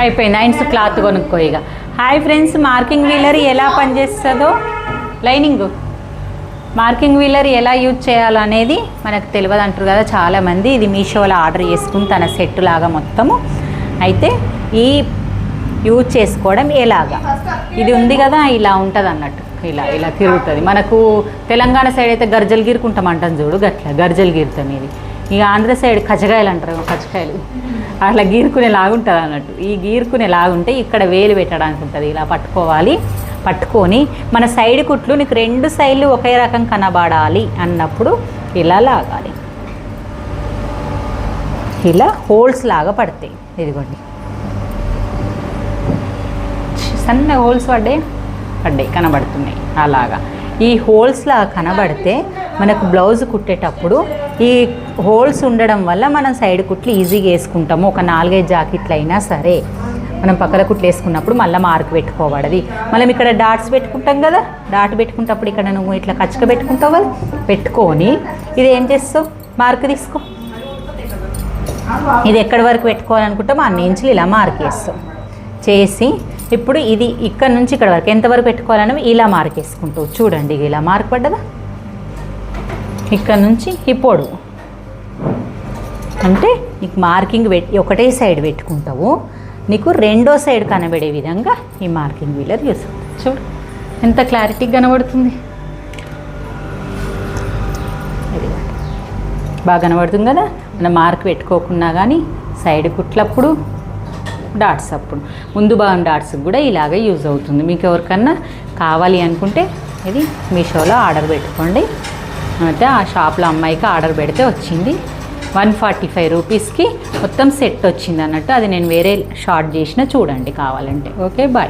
అయిపోయింది. Nines cloth కొనుక్కో ఇక. హాయ్ ఫ్రెండ్స్, మార్కింగ్ వీలర్ ఎలా పనిచేస్తుందో, లైనింగ్ మార్కింగ్ వీలర్ ఎలా యూజ్ చేయాలో అనేది మనకు తెలియదు అంటారు కదా చాలామంది. ఇది మీషోలో ఆర్డర్ చేసుకుని తన సెట్ లాగా మొత్తము. అయితే ఈ యూజ్ చేసుకోవడం ఎలాగా, ఇది ఉంది కదా ఇలా ఉంటుంది అన్నట్టు, ఇలా ఇలా తిరుగుతుంది. మనకు తెలంగాణ సైడ్ అయితే గర్జలు గీరుకుంటాం అంటాం చూడు, గట్లా గర్జలు గీరుతాం. ఇది ఇక ఆంధ్ర సైడ్ కచ్చకాయలు అంటారు, కచ్చకాయలు అట్లా గీరుకునేలాగుంటుంది అన్నట్టు. ఈ గీరుకునేలాగుంటే ఇక్కడ వేలు పెట్టడానికి ఉంటుంది. ఇలా పట్టుకోవాలి. పట్టుకొని మన సైడ్ కుట్లు నీకు 2 సైడ్లు ఒకే రకం కనబడాలి అన్నప్పుడు ఇలా లాగాలి. ఇలా హోల్స్ లాగా పడతాయి. ఇదిగోండి, సన్న హోల్స్ పడ్డాయి కనబడుతున్నాయి. అలాగా ఈ హోల్స్ లాగా కనబడితే మనకు బ్లౌజ్ కుట్టేటప్పుడు ఈ హోల్స్ ఉండడం వల్ల మనం సైడ్ కుట్లు ఈజీగా వేసుకుంటాము. ఒక 4-5 జాకెట్లు అయినా సరే మనం పక్కన కుట్లు వేసుకున్నప్పుడు మళ్ళీ మార్క్ పెట్టుకోబడది. మనం ఇక్కడ డాట్స్ పెట్టుకుంటాం కదా, డాట్ పెట్టుకున్నప్పుడు ఇక్కడ నువ్వు ఇట్లా కచ్చక పెట్టుకుంటావు కదా, పెట్టుకొని ఇది ఏం చేస్తావు, మార్క్ తీసుకో. ఇది ఎక్కడి వరకు పెట్టుకోవాలనుకుంటామో అన్ని ఇంచులు ఇలా మార్క్ చేస్తావు. చేసి ఇప్పుడు ఇది ఇక్కడ నుంచి ఇక్కడ వరకు ఎంతవరకు పెట్టుకోవాలని ఇలా మార్క్ వేసుకుంటావు. చూడండి, ఇలా మార్క్ పడ్డదా, ఇక్కడ నుంచి ఈ పొడవు అంటే నీకు మార్కింగ్ ఒకటే సైడ్ పెట్టుకుంటావు. నీకు రెండో సైడ్ కనబడే విధంగా ఈ మార్కింగ్ వీలర్ యూస్ అవుతుంది. చూడు ఎంత క్లారిటీగా కనబడుతుంది. ఇది బాగా కనబడుతుంది కదా. మనం మార్క్ పెట్టుకోకున్నా కానీ సైడ్ కుట్లప్పుడు, డాట్స్ అప్పుడు, ముందు భాగం డాట్స్ కూడా ఇలాగే యూజ్ అవుతుంది. మీకు ఎవరికన్నా కావాలి అనుకుంటే ఇది మీషోలో ఆర్డర్ పెట్టుకోండి. అయితే ఆ షాప్లో అమ్మాయికి ఆర్డర్ పెడితే వచ్చింది 145 రూపీస్కి మొత్తం సెట్ వచ్చింది అన్నట్టు. అది నేను వేరే షార్ట్ చేసిన, చూడండి కావాలంటే. Okay, bye.